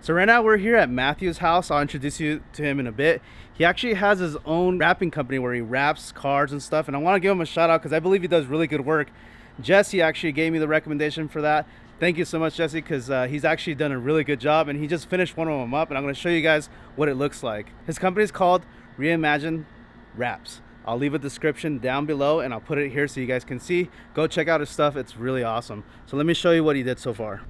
So right now we're here at Matthew's house. I'll introduce you to him in a bit. He actually has his own wrapping company where he wraps cars and stuff, and I want to give him a shout out because I believe he does really good work. Jesse actually gave me the recommendation for that. Thank you so much, Jesse, because he's actually done a really good job, and he just finished one of them up, and I'm going to show you guys what it looks like. His company is called Reimagined Wraps. I'll leave a description down below, and I'll put it here so you guys can see. Go check out his stuff. It's really awesome. So let me show you what he did so far.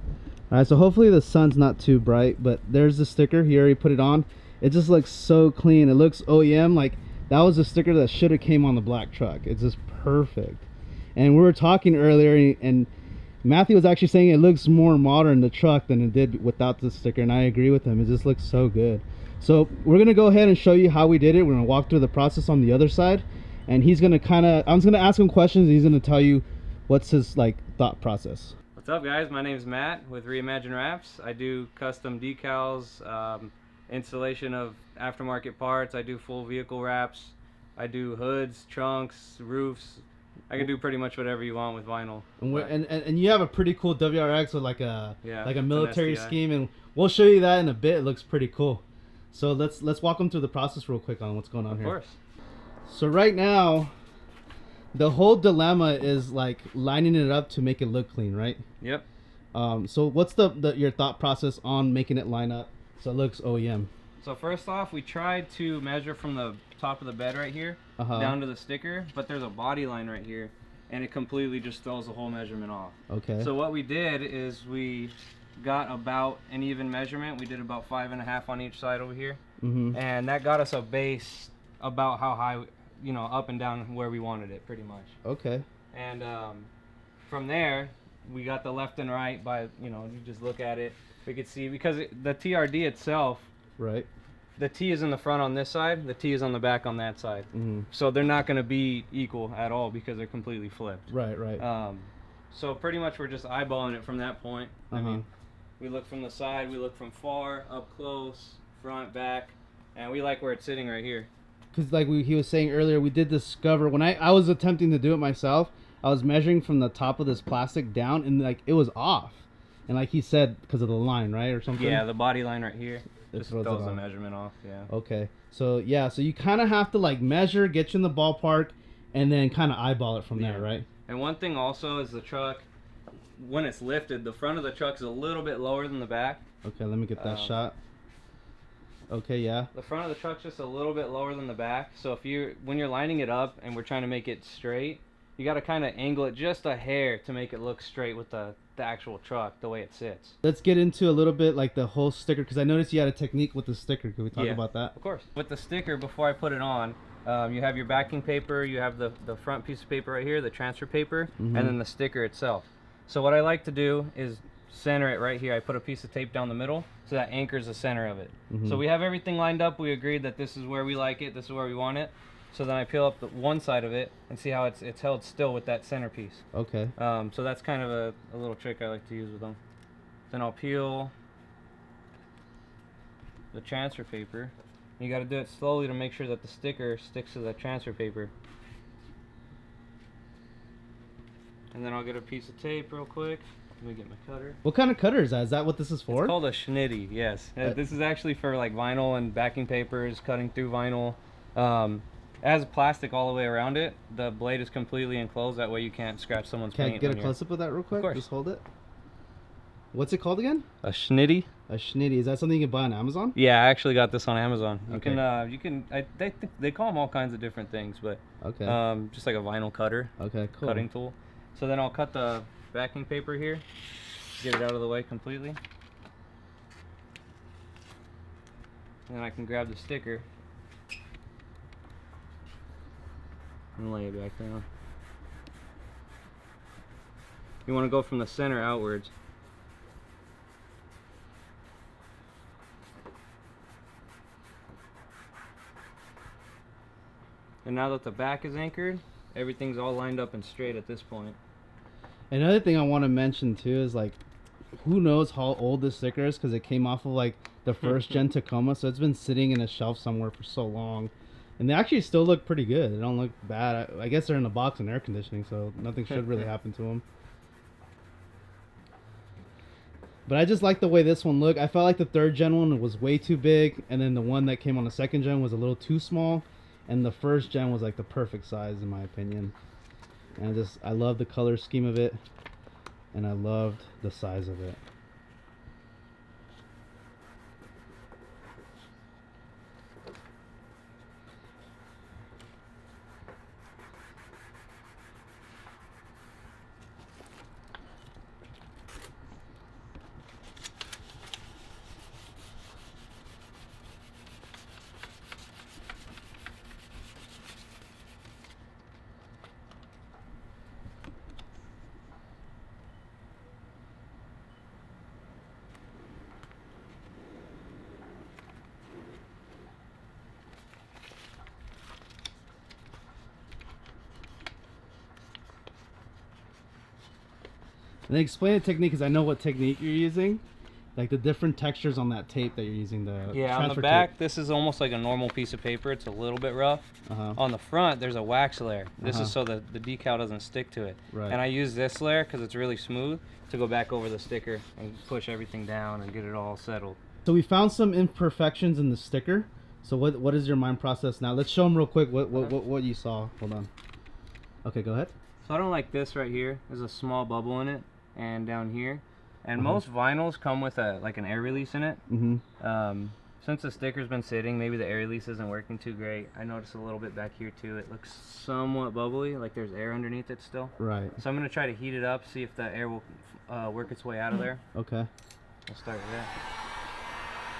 All right, so hopefully the sun's not too bright, but there's the sticker. He already put it on. It just looks so clean. It looks OEM. Like that was a sticker that should have came on the black truck. It's just perfect. And we were talking earlier, and Matthew was actually saying it looks more modern, the truck, than it did without the sticker, and I agree with him. It just looks so good. So we're gonna go ahead and show you how we did it. We're gonna walk through the process on the other side, and he's gonna I'm gonna ask him questions. He's gonna tell you what's his thought process. What's up, guys? My name is Matt with Reimagined Wraps. I do custom decals, installation of aftermarket parts. I do full vehicle wraps. I do hoods, trunks, roofs. I can do pretty much whatever you want with vinyl. And you have a pretty cool WRX with like a military scheme, and we'll show you that in a bit. It looks pretty cool. So let's walk them through the process real quick on what's going on here. Of course. So right now, the whole dilemma is like lining it up to make it look clean, right? Yep. So what's your thought process on making it line up so it looks OEM? So first off, we tried to measure from the top of the bed right here down to the sticker, but there's a body line right here, and it completely just throws the whole measurement off. Okay. So what we did is we got about an even measurement. We did about 5.5 on each side over here, and that got us a base about how high, you know, up and down where we wanted it, pretty much. Okay. And from there, we got the left and right by, you know, you just look at it. We could see, because the TRD itself, right, the T is in the front on this side, the T is on the back on that side. So they're not going to be equal at all because they're completely flipped. Right, right. So pretty much we're just eyeballing it from that point. I mean, we look from the side, we look from far, up close, front, back, and we like where it's sitting right here. Because like he was saying earlier, we did discover, when I was attempting to do it myself, I was measuring from the top of this plastic down, and like it was off. And like he said, because of the line, right, or something? Yeah, the body line right here. Just throws the measurement off, yeah. Okay, so yeah, so you kind of have to like measure, get you in the ballpark, and then kind of eyeball it from there, right? And one thing also is the truck, when it's lifted, the front of the truck is a little bit lower than the back. Okay, let me get that shot. Okay, yeah. The front of the truck's just a little bit lower than the back, so when you're lining it up and we're trying to make it straight, you got to kind of angle it just a hair to make it look straight with the actual truck, the way it sits. Let's get into a little bit like the whole sticker, because I noticed you had a technique with the sticker. Can we talk about that? Of course. With the sticker, before I put it on, you have your backing paper, you have the front piece of paper right here, the transfer paper, and then the sticker itself. So what I like to do is center it right here. I put a piece of tape down the middle so that anchors the center of it. So we have everything lined up. We agreed that this is where we like it, this is where we want it. So then I peel up the one side of it and see how it's held still with that centerpiece. Okay. So that's kind of a little trick I like to use with them. Then I'll peel the transfer paper. You got to do it slowly to make sure that the sticker sticks to the transfer paper. And then I'll get a piece of tape real quick. Let me get my cutter. What kind of cutter is that? Is that what this is for? It's called a schnitty, yes. This is actually for like vinyl and backing papers, cutting through vinyl. It has plastic all the way around it. The blade is completely enclosed. That way you can't scratch someone's paint. Can I get a close-up of that real quick? Of course. Just hold it. What's it called again? A schnitty. A schnitty. Is that something you can buy on Amazon? Yeah, I actually got this on Amazon. They call them all kinds of different things, but just like a vinyl cutter. Okay, cool. Cutting tool. So then I'll cut the backing paper here. Get it out of the way completely. And then I can grab the sticker and lay it back down. You want to go from the center outwards. And now that the back is anchored, everything's all lined up and straight at this point. Another thing I want to mention too is like, who knows how old this sticker is, because it came off of like the first gen Tacoma, so it's been sitting in a shelf somewhere for so long. And they actually still look pretty good. They don't look bad. I guess they're in a box and air conditioning, so nothing should really happen to them. But I just like the way this one looked. I felt like the 3rd gen one was way too big, and then the one that came on the 2nd gen was a little too small, and the 1st gen was like the perfect size in my opinion. And I love the color scheme of it, and I loved the size of it. And then explain the technique, because I know what technique you're using. Like the different textures on that tape that you're using. Yeah, on the back, this is almost like a normal piece of paper. It's a little bit rough. On the front, there's a wax layer. This is so that the decal doesn't stick to it. Right. And I use this layer because it's really smooth to go back over the sticker and push everything down and get it all settled. So we found some imperfections in the sticker. So what is your mind process now? Let's show them real quick what you saw. Hold on. Okay, go ahead. So I don't like this right here. There's a small bubble in it, and down here. And most vinyls come with like an air release in it. Since the sticker's been sitting, maybe the air release isn't working too great. I noticed a little bit back here too. It looks somewhat bubbly, like there's air underneath it still. Right. So I'm gonna try to heat it up, see if the air will work its way out of there. Okay. We'll start with that.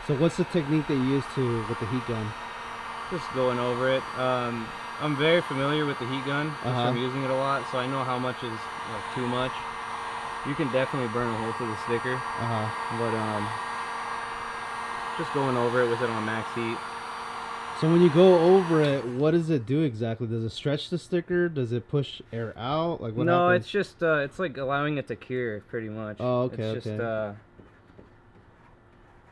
So what's the technique that you use with the heat gun? Just going over it. I'm very familiar with the heat gun. I'm using it a lot, so I know how much is like too much. You can definitely burn a hole through the sticker, but just going over it with it on max heat. So when you go over it, what does it do exactly? Does it stretch the sticker? Does it push air out? Like what No, happens? it's just it's like allowing it to cure pretty much. Oh, okay, it's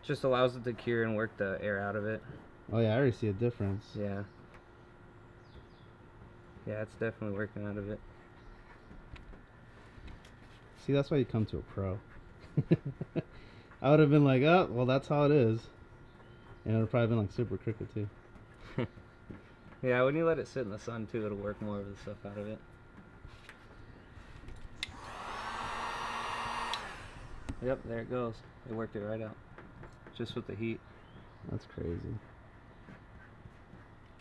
just allows it to cure and work the air out of it. Oh yeah, I already see a difference. Yeah. Yeah, it's definitely working out of it. See, that's why you come to a pro. I would have been like, oh, well, that's how it is. And it would have probably been like super crooked too. Yeah, when you let it sit in the sun too, it'll work more of the stuff out of it. Yep, there it goes. It worked it right out. Just with the heat. That's crazy.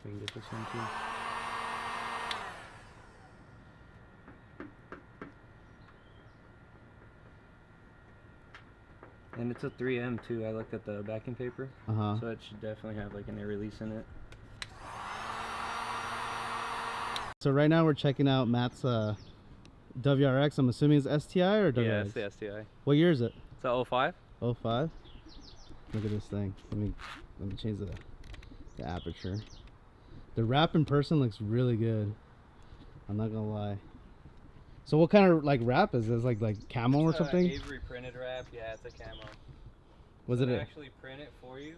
We can get this one too. And it's a 3M too. I looked at the backing paper, so it should definitely have like an air release in it. So right now we're checking out Matt's WRX. I'm assuming it's STI or WRX? Yeah, it's the STI. What year is it? It's a 05. 05? Look at this thing. Let me change the aperture. The wrap in person looks really good. I'm not gonna lie. So what kind of like wrap is this? Like camo or something? Avery printed wrap. Yeah, it's a camo. Was so it? They actually print it for you,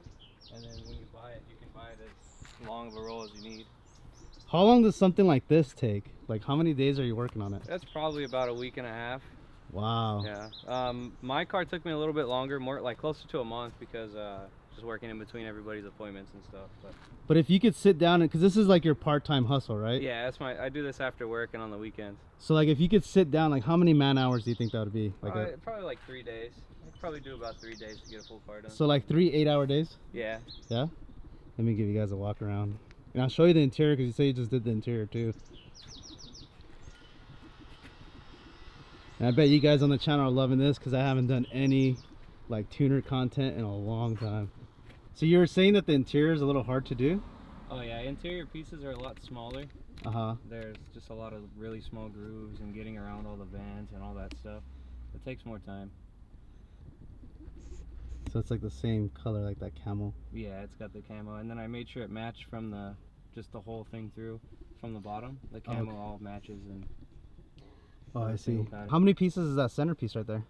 and then when you buy it, you can buy it as long of a roll as you need. How long does something like this take? Like how many days are you working on it? That's probably about a week and a half. Wow. Yeah. My car took me a little bit longer, more like closer to a month, because just working in between everybody's appointments and stuff. But if you could sit down, because this is like your part-time hustle, right? Yeah, I do this after work and on the weekends. So like if you could sit down, like how many man hours do you think that would be? Like probably like 3 days. I'd probably do about 3 days to get a full car done. So like 3 8-hour days? Yeah. Yeah? Let me give you guys a walk around. And I'll show you the interior, because you say you just did the interior too. And I bet you guys on the channel are loving this, because I haven't done any like tuner content in a long time. So you were saying that the interior is a little hard to do? Oh yeah, interior pieces are a lot smaller. There's just a lot of really small grooves and getting around all the vents and all that stuff. It takes more time. So it's like the same color, like that camo? Yeah, it's got the camo, and then I made sure it matched from the whole thing through from the bottom. The camo all matches. And oh, I see. How many pieces is that centerpiece right there?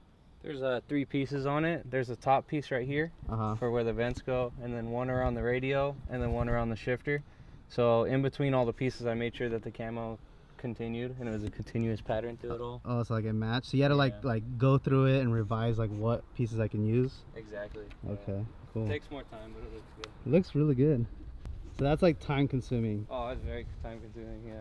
There's 3 pieces on it. There's a top piece right here for where the vents go, and then one around the radio, and then one around the shifter. So in between all the pieces, I made sure that the camo continued, and it was a continuous pattern through it all. Oh, it's like a match. So you had to like go through it and revise like what pieces I can use. Exactly. Okay, cool. It takes more time, but it looks good. It looks really good. So that's like time consuming. Oh, it's very time consuming, yeah.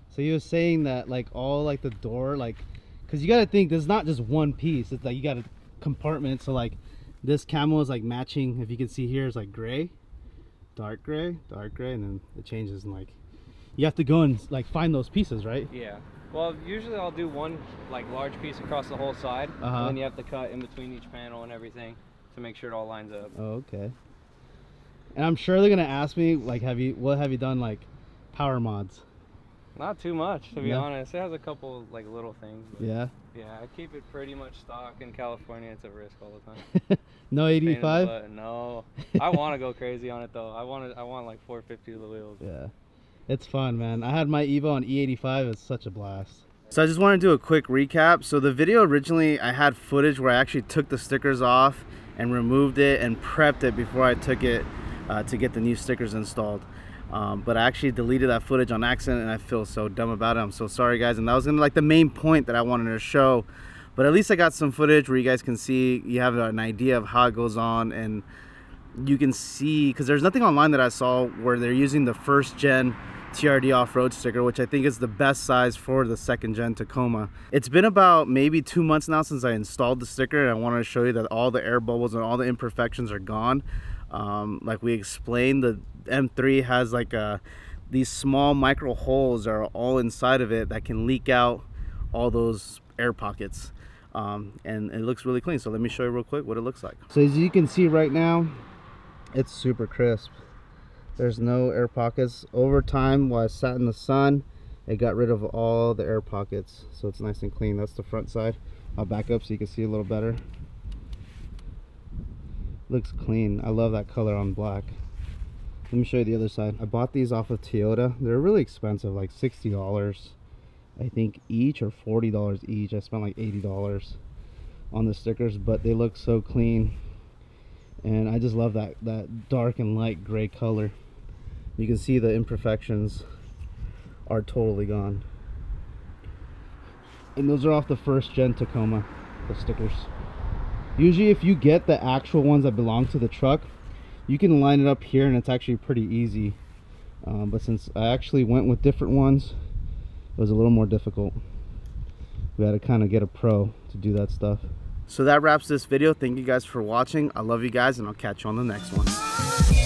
So you were saying that like all like the door, like, because you got to think there's not just one piece. It's like you got a compartment. So like this camo is like matching. If you can see here, it's like gray, dark gray, and then it changes, and like you have to go and like find those pieces, right? Yeah. Well, usually I'll do one like large piece across the whole side, and then you have to cut in between each panel and everything to make sure it all lines up. Oh, okay. And I'm sure they're gonna ask me like, what have you done like power mods? Not too much, to be honest. It has a couple like little things. Yeah. Yeah, I keep it pretty much stock. In California, it's a risk all the time. No 85? No. I want to go crazy on it though. I want like 450 of the wheels. Yeah. It's fun, man. I had my Evo on E85. It's such a blast. So I just want to do a quick recap. So the video originally, I had footage where I actually took the stickers off and removed it and prepped it before I took it to get the new stickers installed. But I actually deleted that footage on accident, and I feel so dumb about it. I'm so sorry, guys. And that was gonna like the main point that I wanted to show. But at least I got some footage where you guys can see, you have an idea of how it goes on, and you can see, because there's nothing online that I saw where they're using the first gen TRD off-road sticker, which I think is the best size for the second gen Tacoma. It's been about maybe 2 months now since I installed the sticker, and I wanted to show you that all the air bubbles and all the imperfections are gone. Like we explained, the M3 has like these small micro holes are all inside of it that can leak out all those air pockets, and it looks really clean. So let me show you real quick what it looks like. So as you can see right now, it's super crisp. There's no air pockets. Over time, while I sat in the sun, it got rid of all the air pockets, so it's nice and clean. That's the front side. I'll back up so you can see a little better. Looks clean. I love that color on black. Let me show you the other side. I bought these off of Toyota. They're really expensive, like $60 I think each, or $40 each. I spent like $80 on the stickers, but they look so clean, and I just love that dark and light gray color. You can see the imperfections are totally gone, and those are off the first gen Tacoma, the stickers. Usually if you get the actual ones that belong to the truck, you can line it up here and it's actually pretty easy, but since I actually went with different ones, it was a little more difficult. We had to kind of get a pro to do that stuff. So that wraps this video. Thank you guys for watching. I love you guys, and I'll catch you on the next one.